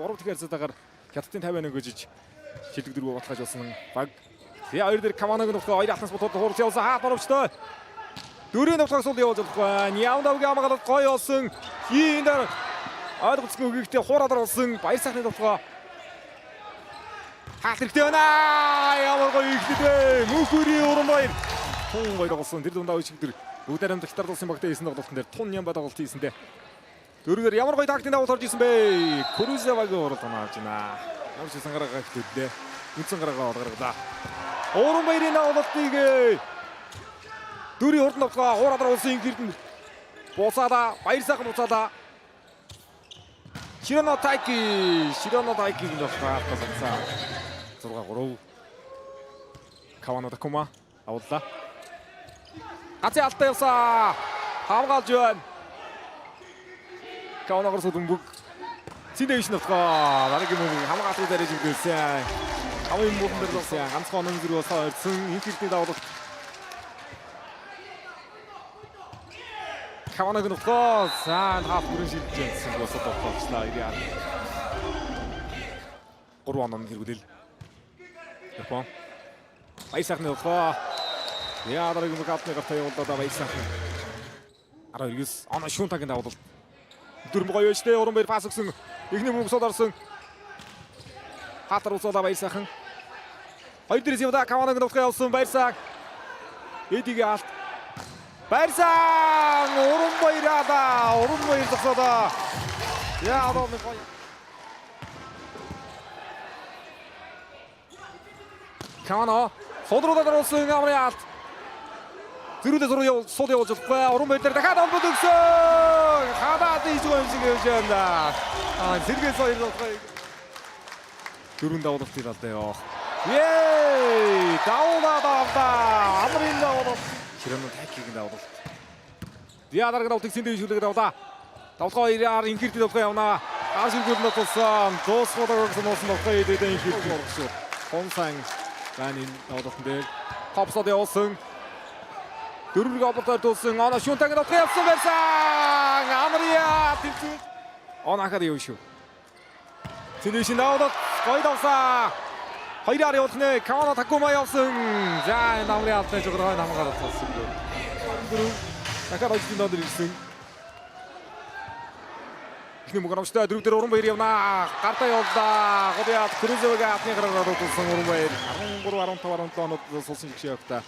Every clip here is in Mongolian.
3 дахь харьцаатаагаар Хятадын 50 гөжиж шилдэг дөрвөө баталгааж болсон баг. Тэгээ хоёр дээр Каманаг нөхөө хоёр атнаас ботод хуурч явсан хаа боровчтой. Дөрөв нутгаас бол явж байгаа. Няундавгийн хамгаалалт гоё болсон. Хийн дээр ойлгоцгүй үгийгтэй хуураад орсон. Баяр сайхны нутгаа. Хаалт хэрэгтэй байна. Ямар гоё ихтэй. Мөнхөрийн Урамбаяр. Тун гоё болсон. Тэр дундаа үчигдэр бүгд арамд хятад улсын багтаа хийсэн тоглолтын дээр тун ням бадагалт хийсэндээ. Дөрөвдөр ямар гоё тактикийн дагуу орж исэн бэ? Крузевагийн уралдаан авч байна. Ямар ч сангараагаа хөтлөлөө. Үнсэн гараагаа олгаргалаа. Урамбаярын авалтыг дөрийн урд нутгаа хуураад улсын гэрдэнд буцаада баяр сайхан буцаада. Широно Тайки нөхөө хатсан. 6-3. Кавано Такума авлаа. Аци алтай явсаа. Хамгаалж байна. Каваногоос дүнбүг. Синдэвиш нөхөө. Дараагийн мөнгө хамгаалалтыг дариж өгсөн. Авын мөнгөнд дөрсөн. Ганцхан онон зэрэг болсоо ирсэн. Инфилдийн давуулт. Каваног нөхөө. Сан хаф бүрэн шилжсэн босоод тоглолцлоо. Ирээ. 3 онон хэрэглэл. Япон. Баяр сайхан нөхөө. Яа дараагийн мөнгө авны гартаа явуулдаа баяр сайхан. 12-9 оноо шүүнтагийн давуулт. Дөрмө гоё өштэй Урамбаяр пас өгсөн. Эхний мөнгө сууд орсон. Хатар усуулаа баяр сайхан. Хоёр дээрээс явда Каванаг нөхөө явсан баяр сайхан. Эдигээ алт. Баяр сайхан Урамбаяр зогсоодоо. Яа одоо гоё. Кавано содруулаад орсон амрын алт. Зөрүүлээ сууд явуулж байгаа. Урамбаяр дээр дахиад олбод өгсөн. Хадаад ийж байгаа юм шиг явж байна. Сэргээс хоёр болохгүй. Дөрөв давуулт ирэлдээ ёо. Давуулаа. Амрын давуулт. Ширээн тайкийг давуулт. Диадарг давуултыг синдэвиш хүлээгээд давлаа. Давлгаа ирээр инхэрд давлгаа явнаа. Аашигүүд нь тулсан. Дуусгуудаар гэсэн болохгүй дэдэн инхэрд орсон. Хонсан ганин давуултан дээр топсод явуулсан. Дөрвөг оботоор дуулсан. Оноо шүүнтагийн давлгаа явсан байсан. Амрия тэнцүү. Онаахад явж шүү. Синдэвиш давуулт гоё давсаа. Хоёраар явуулах нэ. Кавано Такума явсан. За энэ амрын алдаж байгаа хамгаалалт болсон. Дөрөв дахиад очсон доор ирсэн. Эхний мөнгө авчтай дөрөв дээр Урамбаяр явнаа. Гартаа явууллаа. Годиад Крузевагийн атны гараар дуулсан Урамбаяр 13-15 оноод сулсан жигшээ явтаа.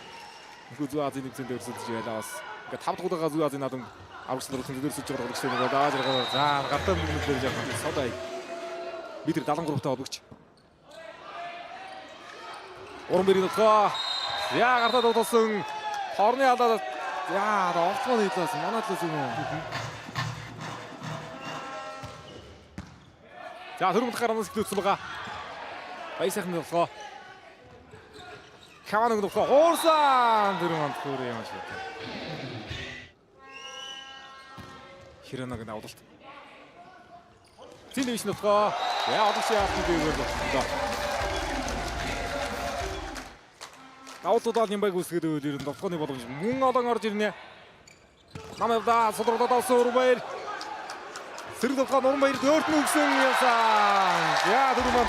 Их Зүү Азийн нэгэн дээр өсөж байлаа бас. Ингээ 5 дахь удаагаа Зүү Азийн наадам аврагчдад өсөж байгаа гэгчтэй нэг дааж байгаа. За гартаа мөнгө дээр явах содой. Би тэр 73 таа олгоч. Урамбаяр нөхөө. Яа гартаа дуулсан. Хорны алдаад яа орцгоо хийлээс манаадлаас юм уу. За хөрмөлт гаранаас ихлүүлсэн байгаа. Баяр сайхан нөхөө. Каваног нөхөө хуурсан. Дөрөв онцгой юм шиг. Хирээнаг давуулт. Синдэвиш нөхөө. Яа одоош яахын дээгүүр болчихлоо. Давуултууд нэмбайг үсгээд өөр нь довхоны боломж мөн олон орж ирнэ. Намайда содруулаад авсан Урамбаяр. Сэрэг довхон Урамбаяр дөрөвт нь өгсөн яасан. Яа дөрөв мөн.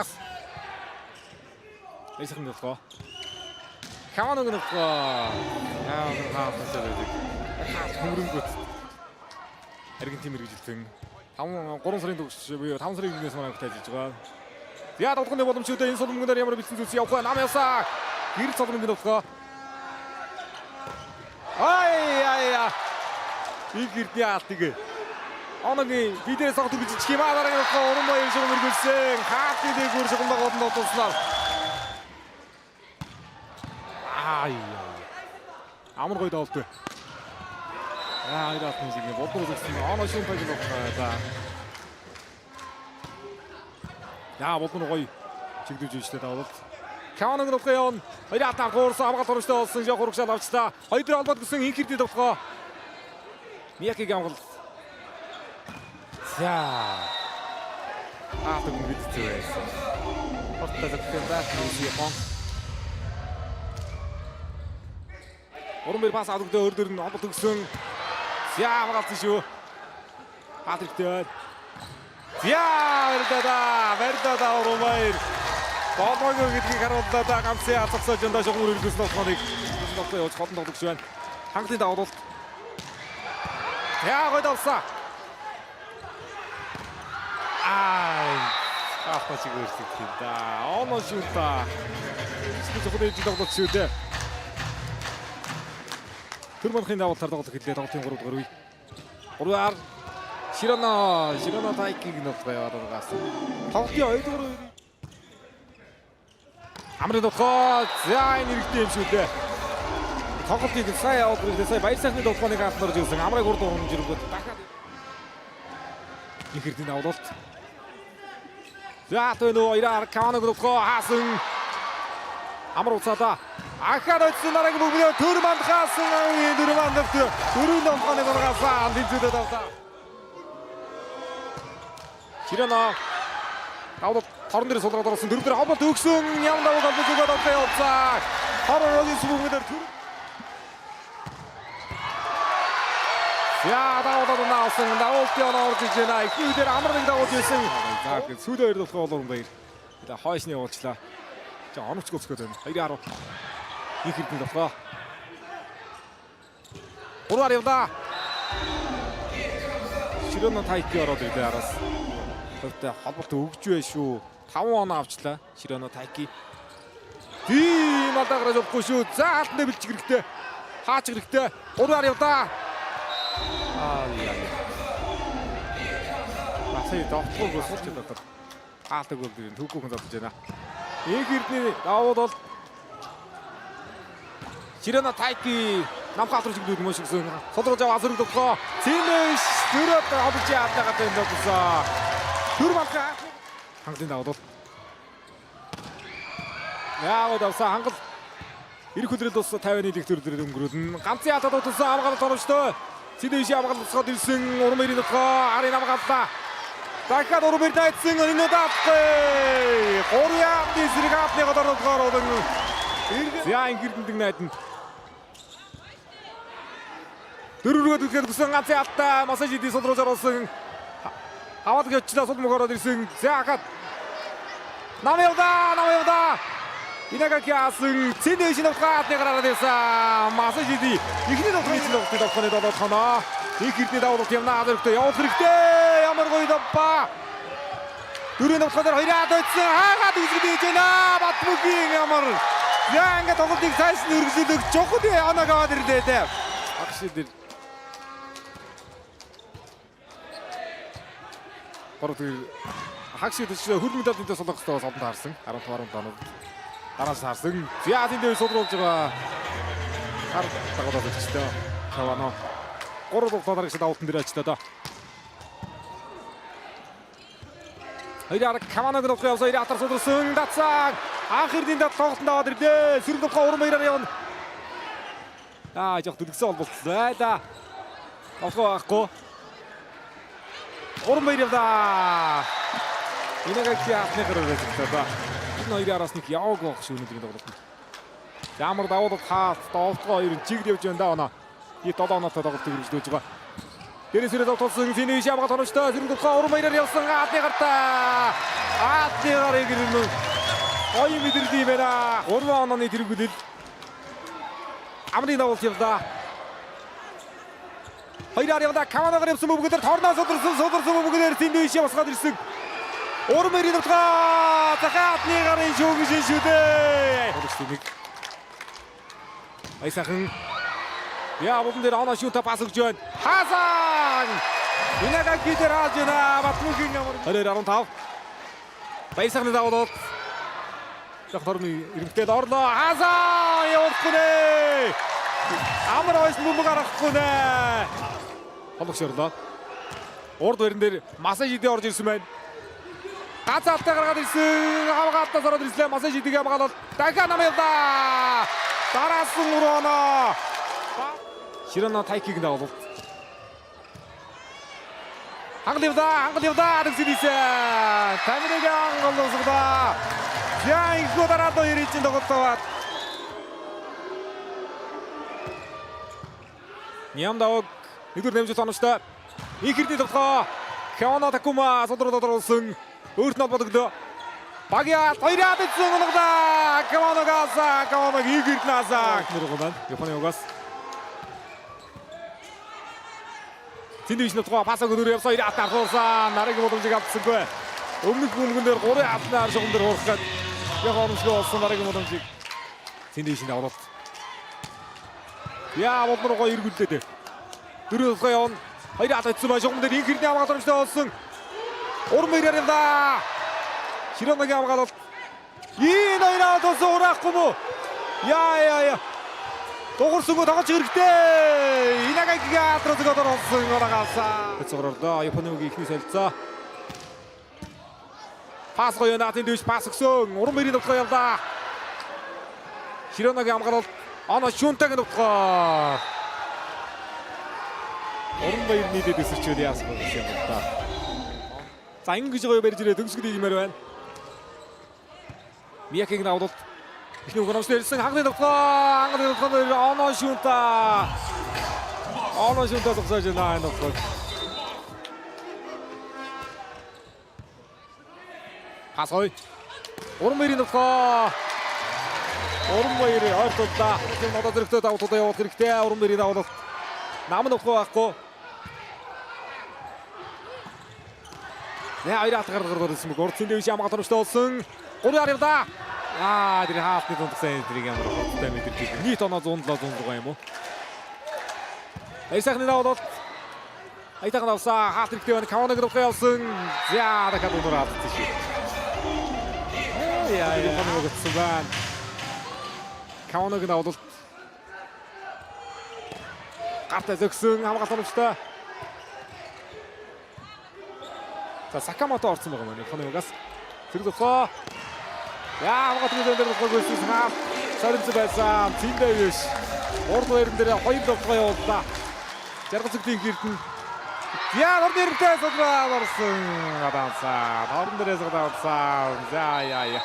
Ас. Эсэх нь довхоо. Каваног нөхөө. Яа хаасан байдаг. Хөнгөрөнгөт. Аргентин мэрэгжилтэн 3 сарын төгсөж буюу 5 сарын нэгнээс манай хөтэж байгаа. Яа давхны боломжтой энэ сулмгын дээр ямар бэлсэн зүйлс явах вэ? Нам ясаа. Гэр цолмын довхоо. Ай. Их гэрдний аалтыг. Оногийн бидээс огт гэж химаа дараагийн довхоо Урамбаяр шиг мэргэлсэн. Хаалтын дээгүүр шугамдаг одон дууслаа. Ай. Амар гоё давуулт. Ираад нэг юм бодгоо үзсэн. Оноо шүүнтаг нь байна. Яа бодгоо гоё чигдэж ижтэй давуулт. Каваног нөхөө явна. Хоёроо хуурсан хамгаалт хуурстай болсон. Жоо хурагшаал авчлаа. Хоёр дээр олбод гисэн инхэрдий довхоо. Мияки гамгал. За. Тэг мэдчихсэн байсан. Хортаа зөвхөн баах юм. Уран бэр пас авдаг өөр дөр нь холбот өгсөн. За хамгаалсан шүү. Патриктэй. За Вердада уран бэр. Боолгоо гэдгийг харуулдаа ганцын хацагсаж өндөө шугуур өргөсөн болохыг ноттой явж хотон тоглож байна. Хангалтын давуулт. Яа гой давсаа. Ахтач гэрсэх юм да. Оно шүта. Зөвхөн дэжиг тоглож шүү дээ. Түрмөнхийн давуултаар тоглох хэлээ тоглолтын 3 дугаар үе. 3-аар Ширано тайкийг нөтгөө яваад тоглолтын 2 дугаар үе. Амрын дотгоо за энэ хэрэгтэй юм шүү дээ. Тоглолтыг сайн явуулж ирсэн. Сая баяр сайхны тоглоомыг анхаарч ирсэн. Амрыг 3 дугаар хэмжээгүүд дахиад ихэрдийн давуулт. За төнөө ираар Каванаг дотгоо хаасан. Амар уцаада ахаад очсон дараагийн бүгдээ Төрманд хаасан. Төрманд дөрөв тоглоомыг гаргасан. Дэнцэдэ давтаа. Ширано давуулт торон дээр сулгаад орсон. Дөрөв дээр хавбалт өгсөн. Ям давуулт зүгээд авсан явцаа. Хороо рогис бүгдээр Я давуулт наасан. Давуулт яна орж иж байна. Ихнүүдээр амрыг давуулж ирсэн. За сүүлийн 2 дахь гол уран баяр. Хойшны явуулчлаа. За оногч гөлсгөөд байна. 2-10. Их хэрдэн тоглоо. 3-аар явда. Ширано тайки ороод ирлээ араас. Тэгтээ холболт өгж бай шүү. 5 оноо авчлаа. Ширано тайки. Тийм надаагаараа явахгүй шүү. За алтны бэлчиг хэрэгтэй. Хаач хэрэгтэй. 3-аар явда. Сая доктор суулж байдаг. Хаалтаг бол түүхүүхэн зодж байна. Их хэрдний давууд бол Ширано тайки намхаалж игдүүд мөн шигсэн. Содруулж аваа зэрэг доглоо. Цэнэш дөрөв авч яатагаад байна догсоо. Түрманка хангалтын давууд бол яагаад авсан хангалт ирэх өдрөд бас 50-ны лиг төрлөөр өнгөрүүлнэ. Ганцын ятад утсан амгаалт оромжтой. Цэнэш амгаалт усгаад ирсэн. Уран баярын дотгоо арын амгааллаа. Дахиад уран баяр дайцсан энэ удаатай. Кориан дисриг апны гадар ороод за ингэрдэндэг найданд дөрөврөгөд үтгэхэд гүсэн ганцын алтаа массаж идэв сулруулж оруулсан. Хаваад гөчлөө сул мөгөөрөд ирсэн. За хахад нам явда. Инагаки асан Цэнэш навгаатны гараад ирсэн. Массаж идэв ихний тоглолтын тоглохны долоод хоноо. Их хэрдний давуулт явна хэрэгтэй. Явах хэрэгтэй. Ямар гоё давпа. Дөрөв навхадаар 2-аад очсон. Хаагаад үзэгдэж байна. Батмөгийн ямар. Яа ингэ тоглолтыг цааш нь өргөжлөх жоход оног аваад ирлээ дээ. Агш дээр хагш дэвш хөл медаль дэвс солох хэвээр солонд харсан 15 донод дараас харсан зяатын дээр сулруулж байгаа хар тагуулаад өчтөө Кавано 3 дугаар дараагч давуултан дээр очтоо Хоёраар Каванаг нөхөө явсаа иратар сулруулсан дацаа анх хэрдийн тоглолтод аваад ирлээ сөрөг дугаар уран баяраар явна жоох дүргсэн болболцоо да авахгүй уран баяр явда Инагаки апны гараад байгаа. Энэ хоёрын араас нэг яваг болох шүү өнөөдрийн тоглолт. Ямар давуулт хаас доолтгоо хоёр чигд явж байна да оноо. И 7 оноотой тоглолт үргэлжлүүлж байгаа. Дээрээс ирээд тоглосон Цэнэш ямгаа тоновчтой зэрэг дугаа уран баяраар явсан аадны гартаа. Аадны гарыг ирнэ. Гоё мэдэрдэг юм байна. 3 онооны тэргүүлэл. Амрын давуулт явда. Хоёраар явда Каванагаар явсан бүгдээр торноос содорсон бүгдээр Цэнэш басгаад ирсэн. Уран баярын дугаа захаатны гарын шүүгэн шүү дээ. Айсахан яа болон дээр оноо шүүтэ пас өгч байна. Хасан Инагаки дээр хааж байна. Батмөгийн ямар 15 Баясахны давуулт Захторны ирэмтэд орлоо. Хасан явуулахгүй нэ. Амар ойс бөмбөг гаргахгүй нэ. Холгошорлоо. Урд барин дээр массаж идэ орж ирсэн байна. Гацаалтаа гаргаад ирсэн. Авгаалтаа сороод ирсэн. Массаж идэгээ хамгаалал. Дахиад нам явда. Дараас нь урооно. Ширано тайкиг давуулт. Хангал явда. Аргсидисээ. Тамирыг анголосгоо. Яа их удараад ирж тоглолтоод. Нямдаваг нэгдүгээр нэмж тооцоолтой. Инкирдийн тоглоо. Кавано Такума содроод орсон. Өөрт нь бодогдоо. Багяат 2-аад эзэн унгада. Кавано инкирднасаа. Нэргэн Японы угаас. Зиндэвч нутгаа пасаг өдөр явсан 2-аад тархуулсан. Нарыг боломжийг авцсангүй. Өмнөх бүлгэн дээр 3 хатнаар шугам дээр хуурахад яг оромжлоо болсон нарыг боломжийг Зиндэвчэнд аваад. Яа бодморгоо эргүүлээд. 4 удаа явна. 2-аад эзэн ба шугам дээр инкирдний аваад оромжтой болсон. Уран мэрээр юм да. Широмагийн аваад ийм 2-аад болсон ураахгүй мó. Яа. Дугуурсангүй тоглож хэрэгтэй. Инагагийн атрозгод орсон урагаасаа. Цогрордоо Японы ихний солилцоо. Пас гоё наатын дэвш пас өгсөн. Уран мэрийн тоглоо явлаа. Широмагийн амгаалал Оно Шунтагийн тоглоо. Уран мэрийн нийтэд өсөрчөөд яасан бэ гэсэн юм да. За ингэж гоё барьж ирээд дөнгөсгөл хиймээр байна. Миякиг навдал ихний угнамж нэрсэн хагны тоглоо Оно Шунта тоглож байна энэ. Пасой. Уран мэрийн тоглоо. Уран мэрийн ойртолдоо. Одоо зэрэгтэй давтуудаа явуулах хэрэгтэй. Уран мэрийн давуулалт. Нам нөхгүй байхгүй. Яа 2-аад гаргаар ирсэн мөг урд Зиндэвч ямаа томчтой болсон. 3-аар явда. Тэр хаалтны дундсан тэрийг ямар хурдтай мэдэрч нийт оноо 100 юм уу? Эсэхний давуулалт. Айтайхан авсаа хаалт хэрэгтэй байна. Каваног руу явсан. За дахиад ундраад тийш. Яа Японог өгсөн байна. Каваног давуулалт. Гартаа зөгсөн хамгаалалт томчтой. За Сакамото орсон байгаа маань Японогоос. Тэр зөвхөн яа хамгаалалтын дээр болгосон хаа сарилж байсан. Зиндэвч урд байран дээр 2 тоглоо явууллаа. Жаргал зүгтийн гэрдэн яа орд ирдээ содраад орсон. Адаансаа орон дээрээс гадаадсан. За яа.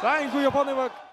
За энэ Японы баг